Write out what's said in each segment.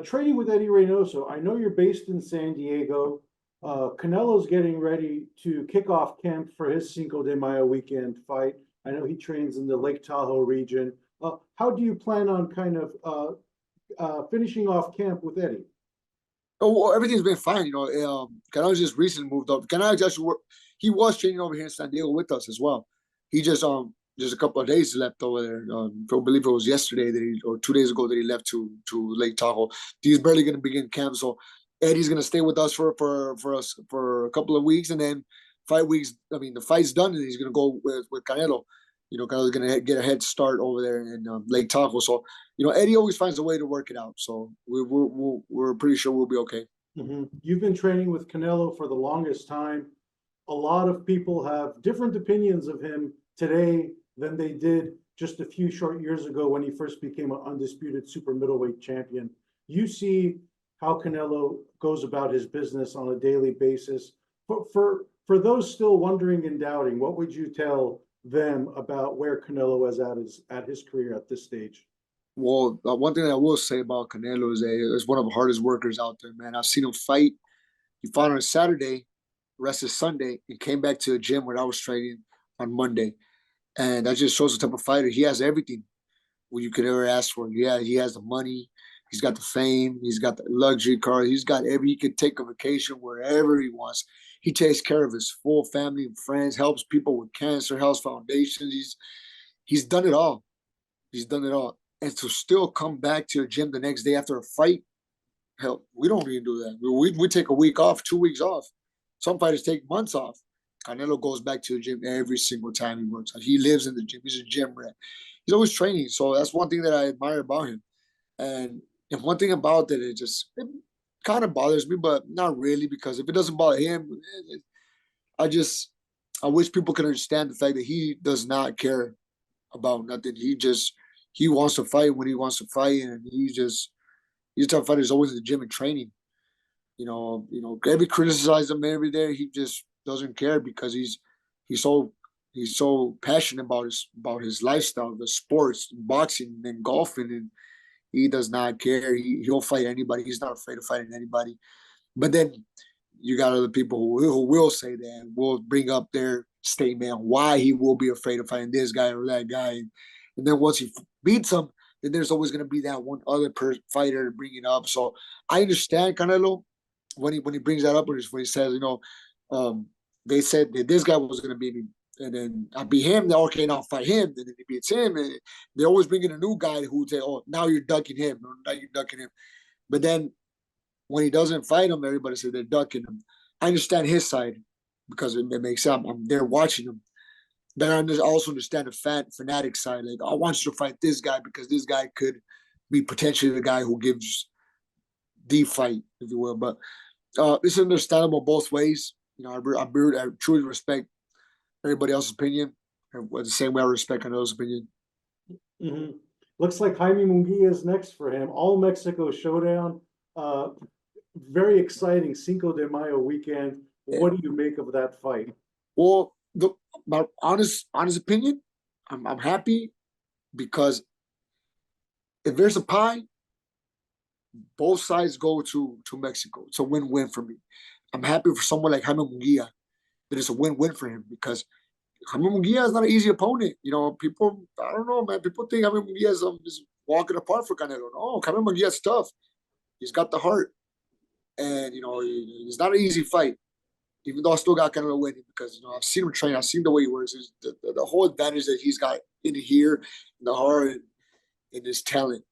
Training with Eddie Reynoso. I know you're based in San Diego. Canelo's getting ready to kick off camp for his Cinco de Mayo weekend fight. I know he trains in the Lake Tahoe region. How do you plan on kind of finishing off camp with Eddie? Oh, well, everything's been fine. Canelo just recently moved up. Canelo actually he was training over here in San Diego with us as well. He just a couple of days left over there. I believe it was yesterday or 2 days ago that he left to Lake Tahoe. He's barely going to begin camp, so Eddie's going to stay with us for us for a couple of weeks, and then 5 weeks. I mean, the fight's done, and he's going to go with Canelo. Canelo's going to get a head start over there in Lake Tahoe. So Eddie always finds a way to work it out. So we're pretty sure we'll be okay. You've been training with Canelo for the longest time. A lot of people have different opinions of him today than they did just a few short years ago when he first became an undisputed super middleweight champion. You see how Canelo goes about his business on a daily basis. For those still wondering and doubting, what would you tell them about where Canelo is at his career at this stage? Well, one thing I will say about Canelo is one of the hardest workers out there, man. I've seen him fight. He fought on a Saturday, rested Sunday, and came back to the gym where I was training on Monday. And that just shows the type of fighter. He has everything what you could ever ask for. Yeah, he has the money, he's got the fame, he's got the luxury car, he could take a vacation wherever he wants. He takes care of his full family and friends, helps people with cancer, helps foundations. He's done it all. He's done it all. And to still come back to your gym the next day after a fight, hell, we don't even do that. We take a week off, 2 weeks off. Some fighters take months off. Canelo goes back to the gym every single time he works out. He lives in the gym. He's a gym rat. He's always training. So that's one thing that I admire about him. And one thing about it kind of bothers me, but not really, because if it doesn't bother him, I just I wish people can understand the fact that he does not care about nothing. He wants to fight when he wants to fight, and he's a tough fighter. He's always in the gym and training. Every criticize him every day. He just doesn't care because he's so he's so passionate about his lifestyle, the sports, boxing and golfing, and he does not care. He'll fight anybody. He's not afraid of fighting anybody. But then you got other people who will say that, will bring up their statement why he will be afraid of fighting this guy or that guy. And then once he beats him, then there's always going to be that one other fighter to bring it up. So I understand Canelo when he brings that up, when he says, they said that this guy was going to beat me, and then I beat him. Then okay, now I'll fight him. And then he beats him, and they always bring in a new guy who would say, "Oh, now you're ducking him. Or now you're ducking him." But then when he doesn't fight him, everybody says they're ducking him. I understand his side because it makes sense. I'm there watching him. But I also understand the fanatic side. Like, I want you to fight this guy because this guy could be potentially the guy who gives the fight, if you will. But it's understandable both ways. I truly respect everybody else's opinion, the same way I respect Canelo's opinion. Mm-hmm. Looks like Jaime Munguia is next for him. All Mexico showdown. Very exciting Cinco de Mayo weekend. What do you make of that fight? Well, my honest opinion, I'm happy because if there's a pie, both sides go to Mexico. It's a win-win for me. I'm happy for someone like Jaime Munguia that it's a win-win for him because Jaime Munguia is not an easy opponent. People, I don't know, man. People think Jaime Munguia is walking apart for Canelo. No, Jaime Munguia is tough. He's got the heart. And, it's not an easy fight, even though I still got Canelo winning because, I've seen him train. I've seen the way he works. The whole advantage that he's got in here, in the heart, and his talent.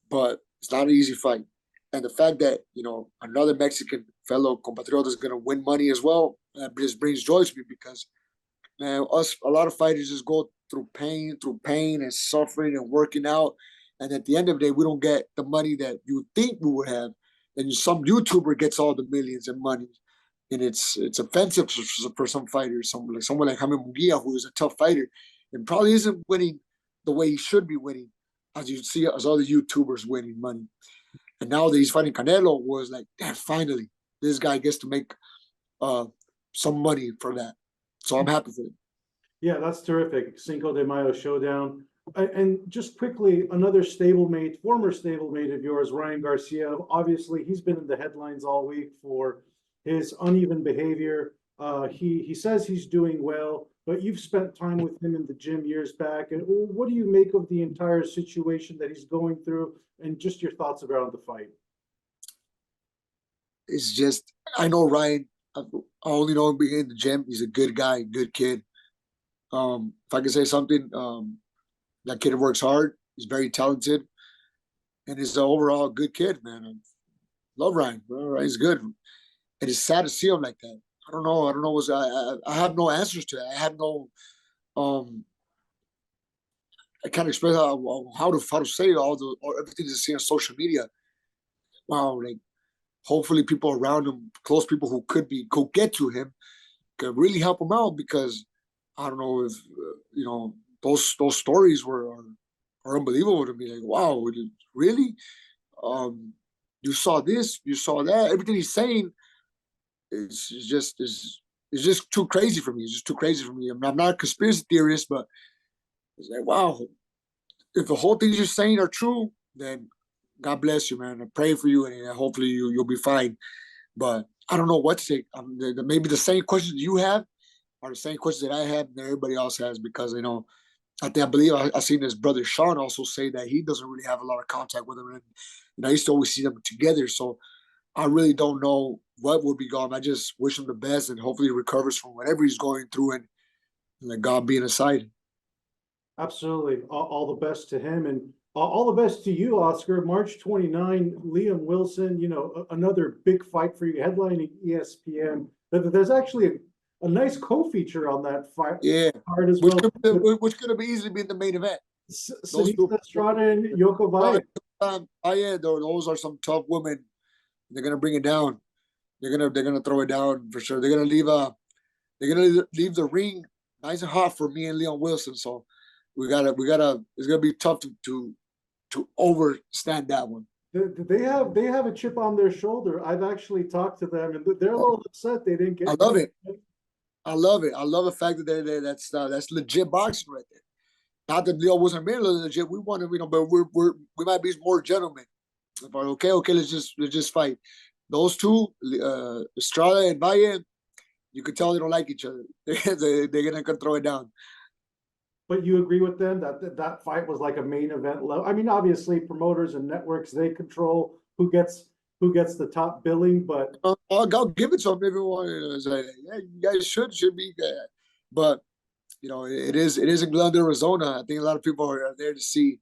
But it's not an easy fight. And the fact that, another Mexican fellow compatriot is going to win money as well, just brings joy to me because, man, a lot of fighters just go through pain and suffering and working out. And at the end of the day, we don't get the money that you think we would have. And some YouTuber gets all the millions and money. And it's offensive for some fighters. Someone like Jaime Munguia, who is a tough fighter and probably isn't winning the way he should be winning, as you see as other YouTubers winning money. And now that he's fighting Canelo, was like, damn, finally, this guy gets to make some money for that. So I'm happy for him. Yeah, that's terrific. Cinco de Mayo showdown. And just quickly, another stablemate, former stablemate of yours, Ryan Garcia. Obviously, he's been in the headlines all week for his uneven behavior. He says he's doing well, but you've spent time with him in the gym years back. And what do you make of the entire situation that he's going through, and just your thoughts around the fight? It's just I know Ryan. I only know him being in the gym. He's a good guy, good kid. If I can say something, that kid works hard. He's very talented, and he's an overall good kid, man. I love Ryan. Bro. Ryan's good, and it's sad to see him like that. I don't know. I don't know. I have no answers to that. I have no. Um, I can't express how to say all the or everything you see on social media. Wow, like hopefully people around him, close people who could get to him, could really help him out because I don't know if those stories are unbelievable to me. Like, wow, really? Um, you saw this, you saw that. Everything he's saying is just too crazy for me. It's just too crazy for me. I'm not a conspiracy theorist, but it's like, wow, if the whole things you're saying are true, then God bless you, man. I pray for you, and hopefully you'll be fine. But I don't know what to say. Maybe the same questions you have are the same questions that I have and everybody else has because I believe I seen his brother Sean also say that he doesn't really have a lot of contact with him, and I used to always see them together. So I really don't know what will be gone. I just wish him the best, and hopefully he recovers from whatever he's going through, and let God be in his side. Absolutely. All the best to him, and all the best to you, Oscar. March 29, Liam Wilson, another big fight for you, headlining ESPN. There's actually a nice co-feature on that fight Yeah, card as well. which could have easily been the main event. Those two, Sinisa Estrada and Yoko Vaya. yeah, those are some tough women. They're gonna bring it down. They're gonna throw it down for sure. They're gonna leave the ring nice and hot for me and Leon Wilson. So we gotta. It's gonna be tough to overstand that one. They have a chip on their shoulder. I've actually talked to them, and they're a little upset they didn't I get. love it. I love it. I love the fact that that's legit boxing right there. Not that Leo wasn't really legit. We want to, but we might be more gentlemen. But okay, let's just fight. Those two, Estrada and Valle, you could tell they don't like each other. They're gonna throw it down. But you agree with them that fight was like a main event level. I mean, obviously, promoters and networks, they control who gets the top billing, but I'll give it to them if you want. Like, yeah, you guys should be good. But it is in Glendale, Arizona. I think a lot of people are there to see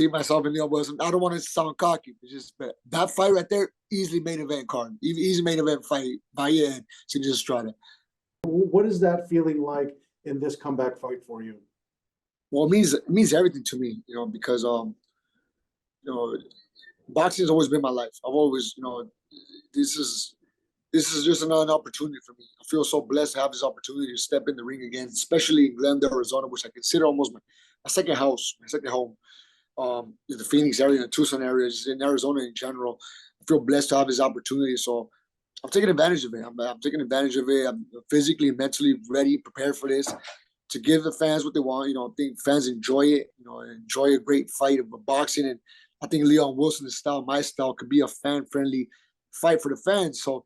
myself in Leo Wilson. I don't want to sound cocky. It's just but that fight right there, easily main event card, easy main event fight. Valle and Sinisa Estrada. what is that feeling like in this comeback fight for you? Well, it means everything to me, because you know, boxing has always been my life. I've always, this is this is just another opportunity for me. I feel so blessed to have this opportunity to step in the ring again, especially in Glendale, Arizona, which I consider almost my second house, my second home. In the Phoenix area, the Tucson area, just in Arizona in general. I feel blessed to have this opportunity. So I'm taking advantage of it. I'm taking advantage of it. I'm physically, mentally ready, prepared for this to give the fans what they want. I think fans enjoy it. Enjoy a great fight of boxing, and I think Leon Wilson's style, my style, could be a fan-friendly fight for the fans. So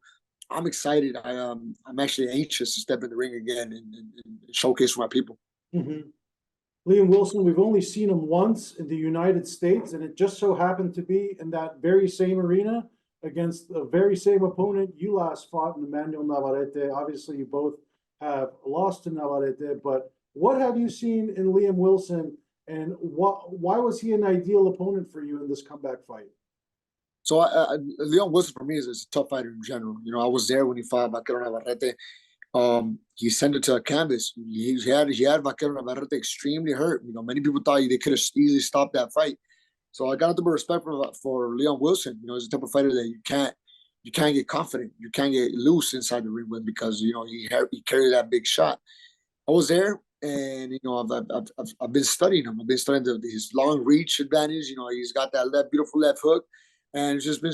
I'm excited. I'm actually anxious to step in the ring again and showcase for my people. Mm-hmm. Liam Wilson, we've only seen him once in the United States, and it just so happened to be in that very same arena against the very same opponent you last fought in Emmanuel Navarrete. Obviously, you both have lost to Navarrete, but what have you seen in Liam Wilson, and why was he an ideal opponent for you in this comeback fight? So Leon Wilson for me is a tough fighter in general. I was there when he fought Vaquero Navarrete. He sent it to a canvas. He had Vaquero Navarrete extremely hurt. Many people thought they could have easily stopped that fight. So I got nothing but respect for Leon Wilson. He's the type of fighter that you can't get confident. You can't get loose inside the ring with because he carried that big shot. I was there, and I've been studying him. I've been studying his long reach advantage. He's got that beautiful left hook, and it's just been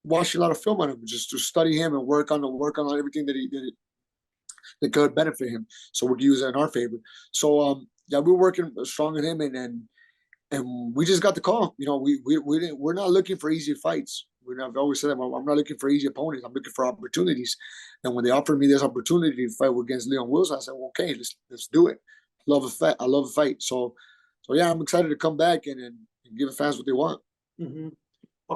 watching a lot of film on him just to study him and work on everything that could benefit him. So we'll use it in our favor. So yeah, we're working strong on him, and we just got the call. You know, we're not looking for easy fights. I've always said that I'm not looking for easy opponents. I'm looking for opportunities. And when they offered me this opportunity to fight against Leon Wilson, I said, well, okay, let's do it. Love a fight. I love a fight. So yeah, I'm excited to come back and give the fans what they want. Mhm.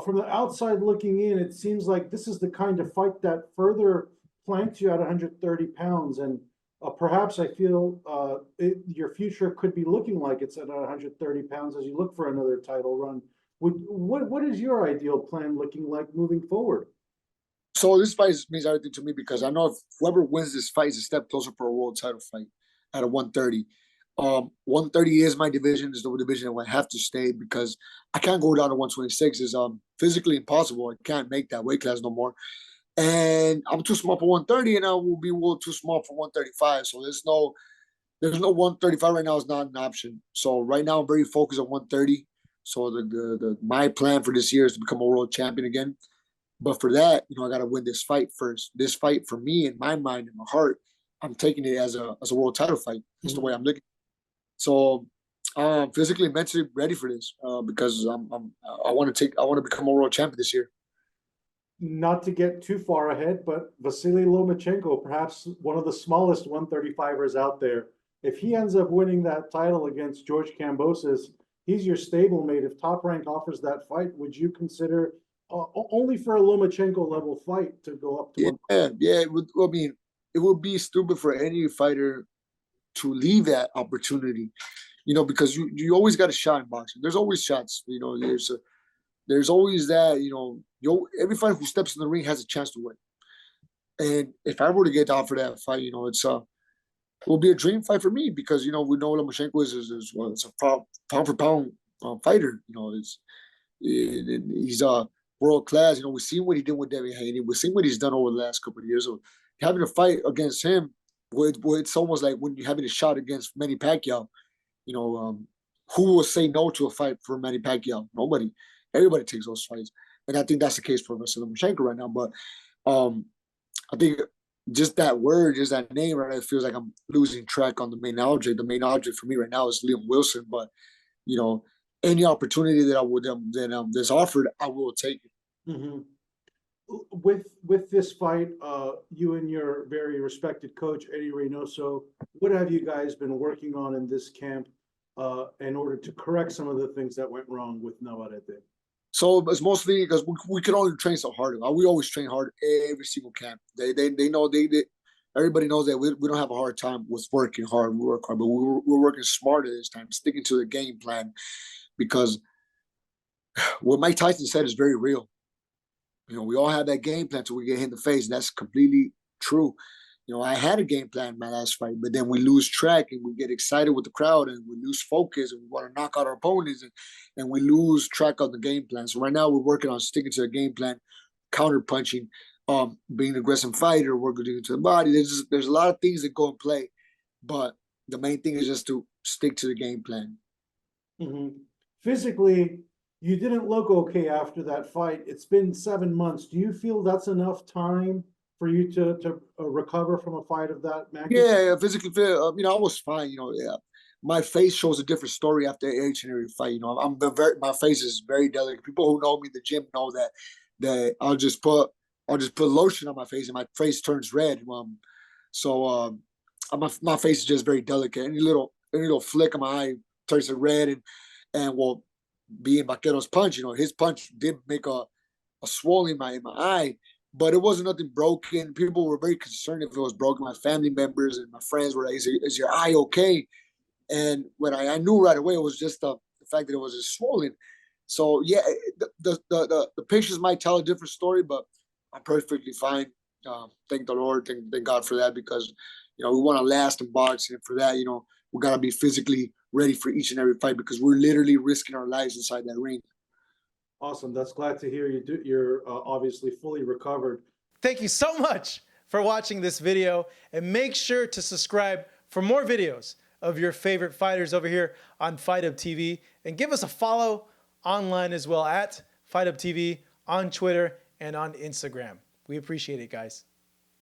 From the outside looking in, it seems like this is the kind of fight that further plants you at 130 pounds. And perhaps I feel your future could be looking like it's at 130 pounds as you look for another title run. What is your ideal plan looking like moving forward? So this fight means everything to me because I know if whoever wins this fight is a step closer for a world title fight at a 130. 130 is my division, is the division I have to stay because I can't go down to 126. It's physically impossible. I can't make that weight class no more. And I'm too small for 130, and I will be a little too small for 135. So there's no 135 right now is not an option. So right now I'm very focused on 130. So the my plan for this year is to become a world champion again. But for that, I got to win this fight first. This fight for me, in my mind, in my heart, I'm taking it as a world title fight. That's the way I'm looking. So, physically and mentally ready for this because I want to become a world champion this year. Not to get too far ahead, but Vasily Lomachenko, perhaps one of the smallest 135ers out there, if he ends up winning that title against George Kambosos, he's your stablemate. If Top Rank offers that fight, would you consider only for a Lomachenko level fight to go up to Yeah, one? yeah. It would be stupid for any fighter to leave that opportunity. Because you always got a shot in boxing. There's always shots. There's always that. Every fighter who steps in the ring has a chance to win. And if I were to get offered that fight, it will be a dream fight for me because we know Lomachenko is a pound for pound fighter. He's world class. We've seen what he did with Devin Haney. We've seen what he's done over the last couple of years. So having a fight against him, it's almost like when you're having a shot against Manny Pacquiao. Who will say no to a fight for Manny Pacquiao? Nobody. Everybody takes those fights, and I think that's the case for Vasily Lomachenko right now. But I think just that word, just that name, right? It feels like I'm losing track on the main object. The main object for me right now is Liam Wilson, but you know, any opportunity that I would that's offered, I will take it. Mm-hmm. With this fight, you and your very respected coach Eddie Reynoso, what have you guys been working on in this camp in order to correct some of the things that went wrong with Navarrete? So it's mostly because we can only train so hard. We always train hard every single camp. They know everybody knows that we don't have a hard time with working hard. We work hard, but we're working smarter this time, sticking to the game plan because what Mike Tyson said is very real. We all have that game plan until we get hit in the face. And that's completely true. I had a game plan in my last fight, but then we lose track and we get excited with the crowd and we lose focus and we want to knock out our opponents and we lose track of the game plan. So right now we're working on sticking to the game plan, counter punching, being an aggressive fighter, working to the body. There's a lot of things that go in play, but the main thing is just to stick to the game plan. Mm-hmm. Physically, you didn't look okay after that fight. It's been 7 months. Do you feel that's enough time for you to recover from a fight of that magnitude? Yeah, physically fit. I was fine. Yeah, my face shows a different story after each and every fight. My face is very delicate. People who know me in the gym know that I'll just put lotion on my face and my face turns red. My face is just very delicate. Any little flick of my eye turns it red, and well, being Vaquero's punch, his punch did make a swelling in my eye, but it wasn't nothing broken. People were very concerned if it was broken. My family members and my friends were like, is your eye okay? And when I knew right away, it was just the fact that it was just swollen. So yeah, the pictures might tell a different story, but I'm perfectly fine. Thank the Lord, thank God for that, because we want to last in boxing, and for that, we gotta be physically ready for each and every fight because we're literally risking our lives inside that ring. Awesome. That's glad to hear you're obviously fully recovered. Thank you so much for watching this video, and make sure to subscribe for more videos of your favorite fighters over here on Fight Up TV, and give us a follow online as well at Fight Up TV on Twitter and on Instagram. We appreciate it, guys.